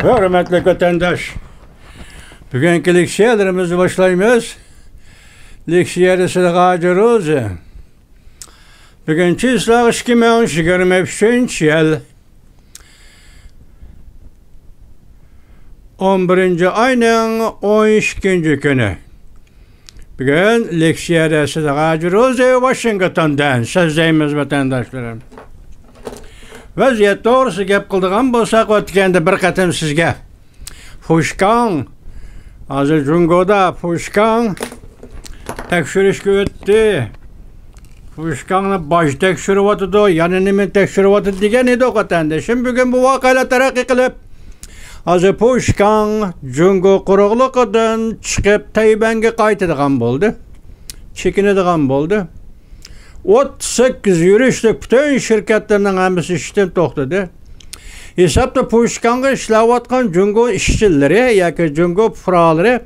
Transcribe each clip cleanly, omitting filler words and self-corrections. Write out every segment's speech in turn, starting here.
Hürmetli vatandaş, bugünkü leksiyalarımızı başlayımız. Leksiyarısı gacırız. Bugünkü ıslah 2023 yıl 11. ayının 12. günü. Bugün leksiyarısı gacırız Washington'dan sözdeyimiz vatandaşlarım. Vaziyet doğrusu gap kıldığım bolsak ötkende bir katım sizge. Fuşkan, azı Jungo'da Fuşkan tekşürüşkü öttü. Fuşkan'ı baş tekşürü vatıdı, yanını tekşürü vatıdı digen idi o katende. Şimdi bugün bu vakayla terakki kılıp azı Fuşkan, Jungo kuruqluqıdan çıkıp Tayvan'a qaytıdığan boldu. Çekinediğan boldu. 38 yürüyüşlük bütün şirketlerinin hemisi işten toxtadı. Hesapta Puşkan'a işləvatqan Jungo işçileri, yaki Jungo furaları,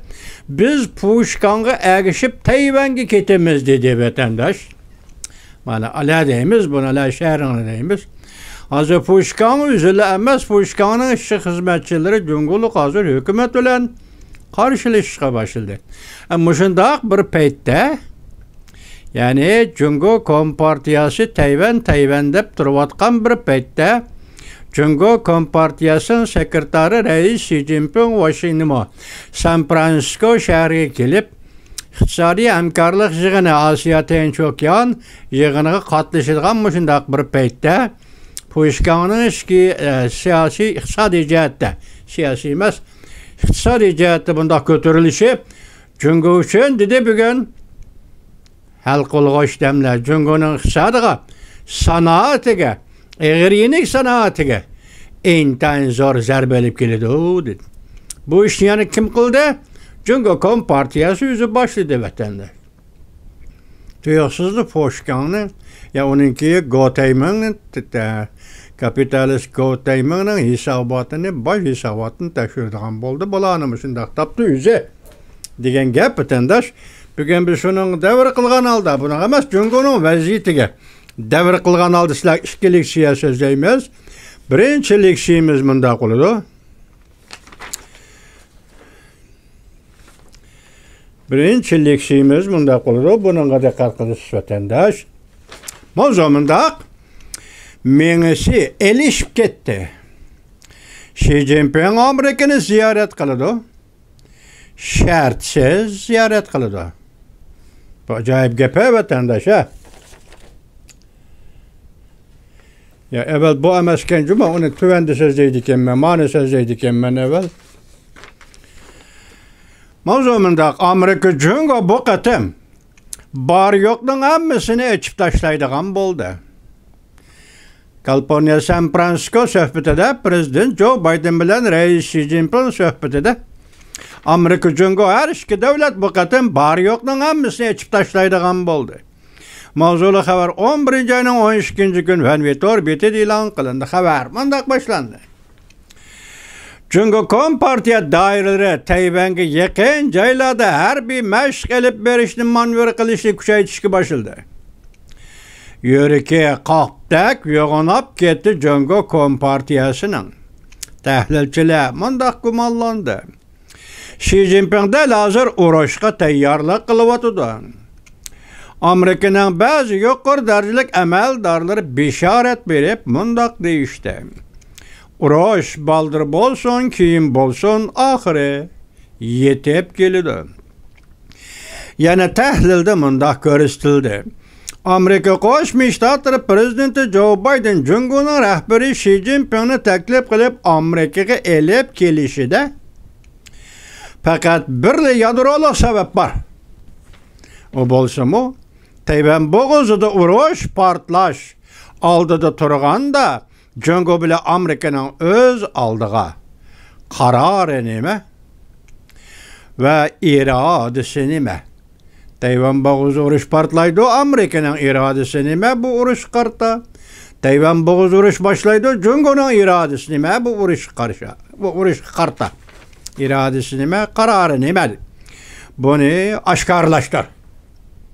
biz Puşkan'a əgişip Tayvan'a ketimiz dedi vatandaş. Bana ala deyimiz, buna ala şəhərini deyimiz. Hazır Puşkan üzülü əməz, Puşkan'ın işçi hizmetçileri Jungoluk hazır hükümet olan karşılaşışqa başladı. Muşundaq bir peytdə, yani Jungo Kompartiyası Tayvan dep turvatqan bir peytdə Jungo Kompartiyasının sekretari reis Xi Jinping Washington'a San Francisco şəhərinə gelip iqtisadi hamkarlıq yığını Asiya Tinch-Okean yığınıga qatlaşıdığan muşundaq bir peytdə Puşkan'ın siyasi iqtisadi cəhətdə, siyasi emas, iqtisadi cəhətdə bunda götürülüşü Jungo üçün dedi bugün halk olğuş demler Jungo'nun iqtisadiga, sanatiga, eğriyenik sanatiga intayin zor zərbəlib keledi dedi. Bu işni yani kim kıldı? Jungo Kompartiyası yüzü başladı vatandaş. Tuyuqsuzlu Puşkan'ın ya onunki Gotayman'ın kapitalist Gotayman'ın hesabatını, baş hesabatını təşkürdiğen boldu. Bulanmışındaq tapdı yüzü degen gap vatandaş. Bugün biz şunun devir kılgan aldı. Buna emas Jungo'nun vaziyetiga devir kılgan aldı. Sizler iki leksiya sözleyimiz. Birinci leksiyimiz mundaq oludu. Birinci leksiyimiz mundaq oludu. Bununla da qarqılış vatandaş. Mavzu mundaq. Menisi elişip ketdi. Xi Jinping Amerika'nı ziyaret kılıdı. Şartsız ziyaret kılıdı. Bu acayip gepe vatandaş ha. Ya evvel bu emesken cuma onu tüvendi sözdeydik emme, mani sözdeydik emmen evvel. Mavzumunda Amerika Jungo bu katım bar yoklun emmesini içip taşlaydıgan boldu. Kaliforniya San Francisco söhbetide Prezident Joe Biden bilen Reis Xi Jinping söhbetide Amerika Jungo her iki devlet bu katım bar yoklun emmesini içip taşlaydıgan boldu. Mavzulu haber 11. ayının 12. gün Venvitor biti ilan kılındı. Haber mandak başlandı. Jungo Kompartiya daireleri Tayvan'a yakın jaylarda her bir meşk elip berişini manevr kılışını kuşaytışkı başladı. Yörüke qalbdak yoğunap ketdi Jungo Kompartiyasının. Təhlilçiler mandak gumallandı. Xi Jinping de hazır uğraşqa tayyarlıq kılıvatıdı. Amerika'nın bazı yuqur dərəcəlik əməldarları bişaret verip mundak deyişdi. Uğraş baldır bolsun, kim bolsun, ahire yetip gelidi. Yani təhlilde mundak görüstüldü. Amerika Qoşmuş Ştatları Prezidenti Joe Biden Jungo'nun rəhbəri Xi Jinping'ni təklif qilib Amerika'ya elib kelişide fakat bir yadrolıq sebep var. O bolsa mu? Tayvan boğazıda uğraş, partlaş aldıda turğanda Jungo bile Amerika'nın öz aldığı kararı nime ve iradesi nime. Tayvan boğazı uğraş partlaydı, Amerika'nın iradesi nime bu uğraş karta. Tayvan boğazı uğraş başlaydı, Jungo'nun iradesi nime bu uğraş karşa. Bu uğraş karta. İradesi nime, kararı nime. Bunu aşkarlaştır.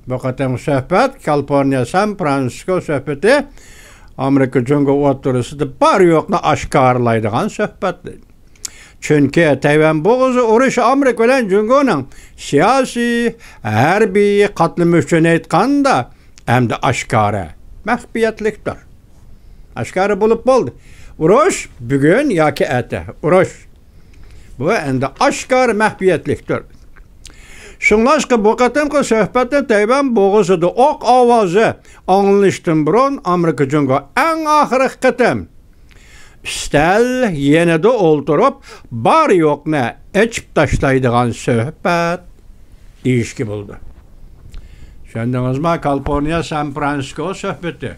Bu kadar söhbet Kaliforniya San Francisco söhbeti Amerika Jungo oturusu da bar yoqna aşkarlaydıgan söhbetdir. Çünkü Tayvan boğuzu uruş Amerika bilen Cungo'nun siyasi, harbiy katılımı üçün aytkanda hem de aşkara, mahfiyetlikdir. Aşkara bulup boldu. Uruş bugün yaki ete, uruş. Bu hem de aşkara mahfiyetlikdir. Şunlaşkı bu katımkı söhbette Tayvan boğuzudu ok avazı anılıştın burun Amerika Cungo en ahırıq katım. Üstel yenide oldurup bar yok ne içip taşlaydıgan söhbet ilişki buldu. Şendiniz mi Kaliforniya San Francisco söhbeti.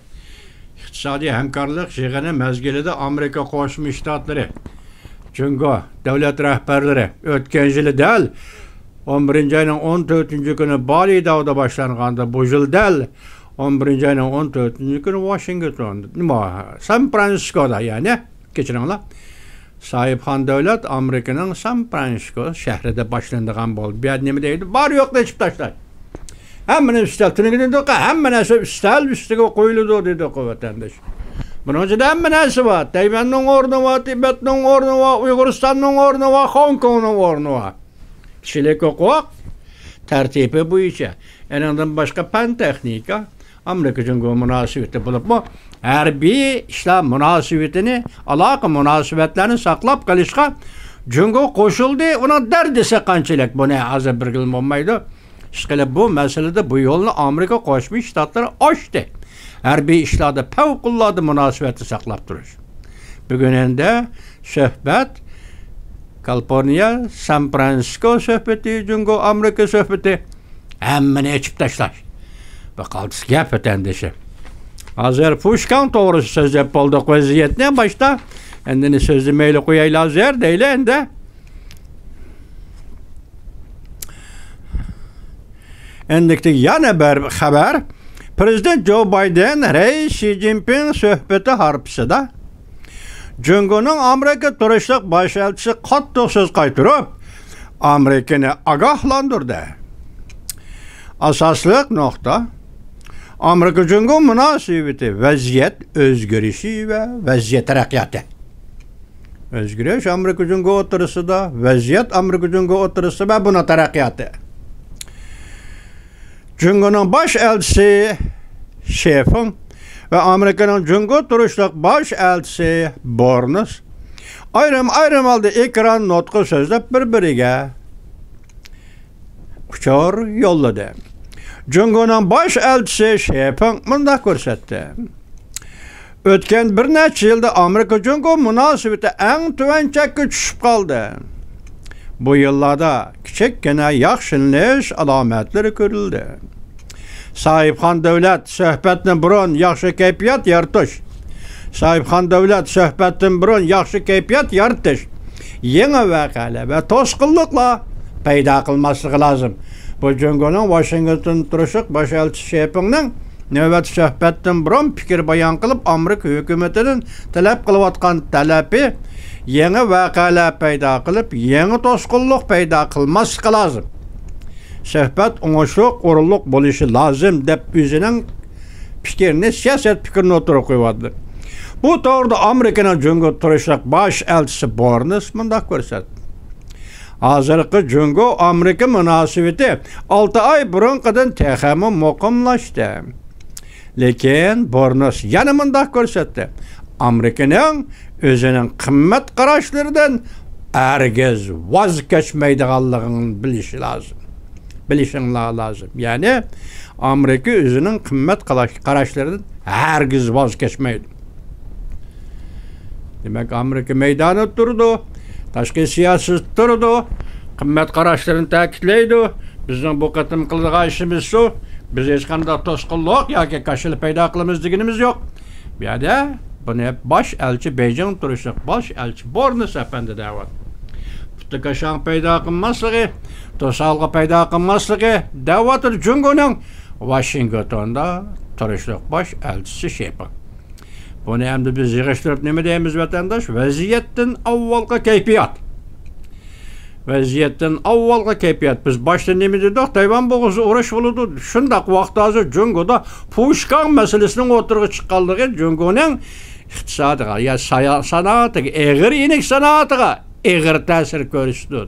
İktisadi hemkarlık yığını mezgilide Amerika Koşmuş Ştatları. Cungo devlet rehberleri ötken yılı değil 11. ayının 14. günü Bali Dağı'da başlanğanda bu yıl değil 11. ayının 14. günü Washington'da San Francisco'da yani geçirinler. Sahiphan devlet Amerika'nın San Francisco şehrinde başlandığan bol. Bir adnemi deydi. Var yok da içip taşlar. Hemen üstel. Tünükünün doka. Hemen üstel üstüge koyuludu dedi o vatandaş. Bunun için hemen nesi var. Tayvan'ın ornu var. Tibet'in ornu var. Uyguristan'ın ornu var. Hong Kong'un ornu var. Kişilik hukuk tertibi bu işe. En azından başka pen teknika Amerika Cumhuriyeti münasebeti bulup mu? Harbiy İslam münasebetini, alaka münasebetlerini saklap kalışka Cumhuriyet koşuldu. Ona derdise kançılık. Bu ne azı bir gülüm olmaydı. İşte bu meselede bu yolunu Amerika Koşmuş Ştatları açtı. Harbiy İslam'da fevkulladı münasebeti saklap durur. Bugün de söhbet Kaliforniya, San Francisco söhbeti, Cungo, Amerika söhbeti hemen içip taşlar. Bakalım gap ötendişi. Hazır Puşkan doğrusu söz yap olduk vaziyetine başta. Endini sözü meyle koyayla hazır değil ende. Endikti yan haber. Prezident Joe Biden, Reis Xi Jinping söhbeti harpsıda. Cungo'nun Amerika turistlik başelçisi katlı söz kaytırıp Amerika'nı agahlandırdı. Asaslık nokta Amerika Cungo münasebeti vaziyet özgürüşü ve vaziyet terakkiyatı. Özgürüş Amerika Cungo oturusu da vaziyet Amerika Cungo oturusu ve buna terakkiyatı. Cungo'nun baş elçisi şefin ve Amerika'nın Cungo turistlik baş elçisi Bornus ayrım aldı ekran notku sözde birbirine uçar yolladı. Cungo'nun baş elçisi şefin bunda görsetti. Ötken bir neçe yılda Amerika Cungo münasebeti en tüven çekki düşüp kaldı. Bu yıllarda küçük gene yaxşınlış alametleri görüldü. Sahiphan devlet söhbetin burun yaxşı keyfiyat yaratış. Sahiphan devlet söhbetin burun yaxşı keyfiyat yaratış. Yeni vakale ve tosqulluqla payda kılması lazım. Bu Cungo'nun Washington turuşuq baş elçisi şefinin növbet söhbetin burun fikir bayan kılıp Amerika hükümetinin talep kılıvatkan talebi yeni vakale payda kılıp yeni tosqulluq payda kılması lazım. Söhbet oňuşluk, uruluk boluşu lazım dep özünün fikirini, siyaset fikirini oturup koyuyordu. Bu doğruda Amerika'nın Cungo turuşuq baş elçisi Bornus mındak görset. Hazırkı Cungo Amerika münasebeti 6 ay burunqadan texemi mokumlaştı. Lekin Bornus yana mındak görsetdi. Amerika'nın özünün kımmet qaraşlarından herkes vazgeçmeydiğanlığını bilişi lazım. Bilişin lazım. Yani Amerika özünün kımmet qaraşlarından herkes vazgeçmeydi. Demek Amerika meydanı durdu. Taşkı siyaset durdu. Kımmet qaraşlarını takitleydi. Bizden bu katım kıldığı işimiz şu. Biz hiç kanda tosqulluq yoki kaşılı payda qılımız deginimiz yok. Bir de bunu hep baş elçi Beijing turuşuq baş elçi Bornus efendi davat. Kaşan payda qılmaslığı, tosalgı payda qılmaslığı davatır Cungo'nun Washington'da turuşuq baş elçisi şepi. Bunu hem de biz yığıştırıp ne deyimiz vatandaş? Vaziyetten avvalga keyfiyat. Vaziyetten avvalga keyfiyat. Biz başta ne dedik? Tayvan boğuzu uğraş oldu. Şundak vaxt hazır Cungo'da Puşkan meselesinin oturgu çıkaldığı Cungo'nun iktisadıga, ya sanatıga, eğer inek sanatıga eğer təsir görüşdü.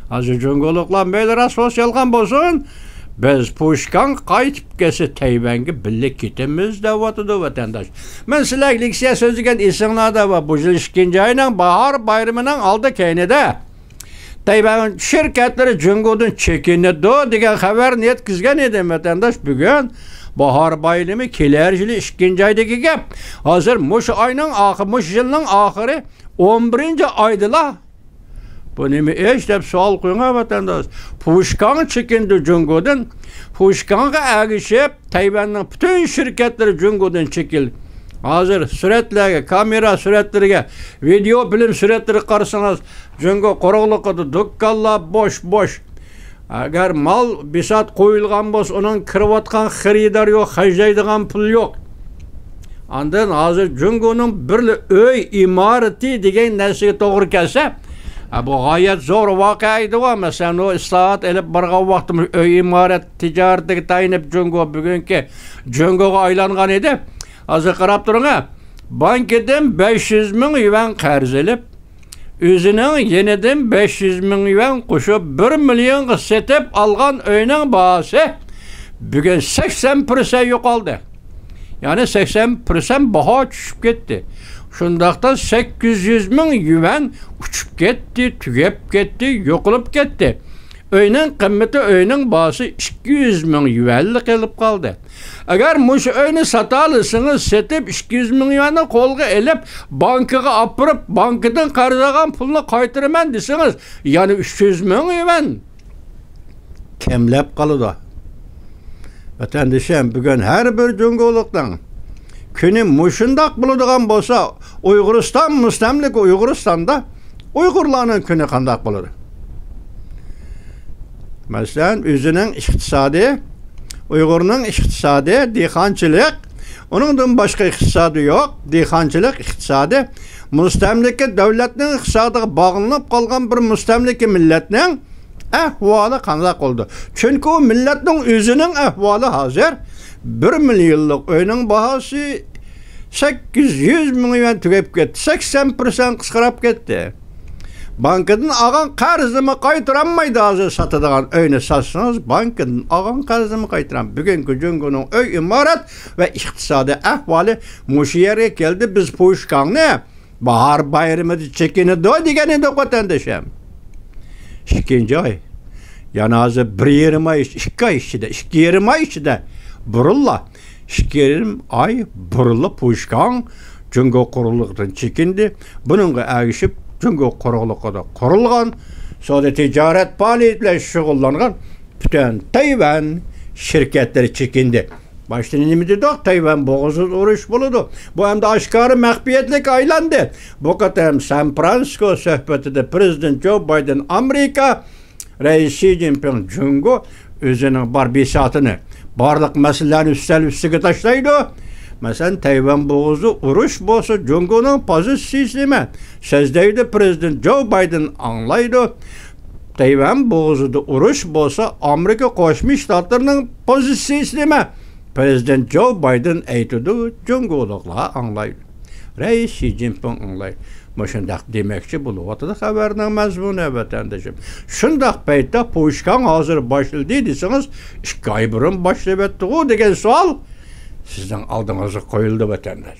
Hazır cüngoluklar böyle asosialgan bolsun, biz Puşkan qaytıp kesi Tayvan'a birlik gitimiz devatıdı vatandaş. Men silahlik sözügen isimlerde var. Bu yıl 2. ayının bahar bayramının aldı keynede. Tayvan şirketleri cüngodun çekinidu diye haber niyet kızgan edim vatandaş bugün. Bahar bayramı kilercili 2. aydaki gap. Hazır muş ayının ahırı, muş yılının ahırı 11. aydıla. Bu nemi eşlep sual koyuna vatandaş. Puşkan çekindi cüngodun. Puşkan'a erişip Tayvan'ın bütün şirketleri cüngodun çekildi. Hazır süretlere, kamera süretlerine, video film süretleri karşısınız. Cüngo korulukıdı, dukkalla boş. Eğer mal bir saat koyulgan boz, onun kırıvatkan xeridar yok, hacaydıgan pul yok. Andın hazır cüngonun bir öy imareti degen nesige doğru kelse, bu gayet zor vakaydı var. Mesela o islahat elip barga vaktimiz öy imaret ticaretine tayinip cüngo bugünkü cüngoga aylangan edi. Hazır qarab turun, bankeden 500 bin yuan qarz elip, özünün yeniden 500 bin yuan qoşup 1 milyon setip algan öyünün bahası bugün 80% yo'qoldi. Yani 80% baha düşüp ketdi. Şundaqda 800 bin yuan uçup ketdi, tügep ketdi, yo'qolib ketdi. Öyünün kıymeti, öyünün bahası 200 bin yuanlık elip kaldı. Eğer muş öyünü satalısınız, setip 200 bin yuanı kolga elip, bankıga apırıp, bankadan karzagan pulunu kaytırıman desiniz, yani 300 bin yuan kemlep kalıdı. Vatandaşım, bugün her bir cüngoluktan günü muşundak buluduğun bolsa, Uyguristan, müstemlik Uyguristan'da Uygurlarının günü kandak bulur. Mesela özünün iktisadi, Uygur'un iktisadi, dehqonchilik, onun başka iktisadi yok, dehqonchilik iktisadi, müstemlike devletinin iktisadiga bağlanıp kalgan bir müstemlike milletinin ahvali qanday oldu. Çünkü o milletin özünün ahvali hazır 1 milyonluk öyünün bahası 800 milyon tügep ketdi, 80% qısqarab ketdi. Bankadan ağan qarzımı qaytıranmaydı hazır satıdığan öyünü satsanız, bankadan ağan qarzımı qaytıran. Bugünkü cüngonun öy imaret ve iktisadi ahvali muşu yere geldi. Biz Puşkan'ı bahar bayramı çekini do digeni de vatandaşım. 2. ay. Yani hazır 1 ay, 2 ay içinde, 2 ay içinde burulla. 2 ay burulla Puşkan cüngo kuruluktan çekindi. Bununla erişip Cüngo kurulukada kurulgan, sonra ticaret faaliyetle şugullangan bütün Tayvan şirketleri çekindi. Başta neydi dedik? Tayvan boğazsız uruş buludu. Bu hem de aşkarı mehbiyetlik aylandı. Bu kadar San Francisco sohbetinde Prezident Joe Biden Amerika, Reis Xi Jinping Cüngo özünün barbisatını, barlık meselelerini üstüge taşlaydı. Mesela Tayvan boğazı uruş bolsa Cüngo'nun pozisiyonu sözdeydi Prezident Joe Biden anlaydı. Tayvan boğazıda uruş bolsa Amerika Koşmuş Ştatlarının pozisiyonu Prezident Joe Biden aytdı, Cüngo'lukla anlaydı. Reis Xi Jinping anlaydı. Şundaq demekçi buluvatıda haberinin məzmunu vatandaşım. Şundaq paytda Puşkan hazır başladı desiniz, 2 ay burun başlayıp etdi o degen sual sizden aldığınızı koyuldu vatandaş.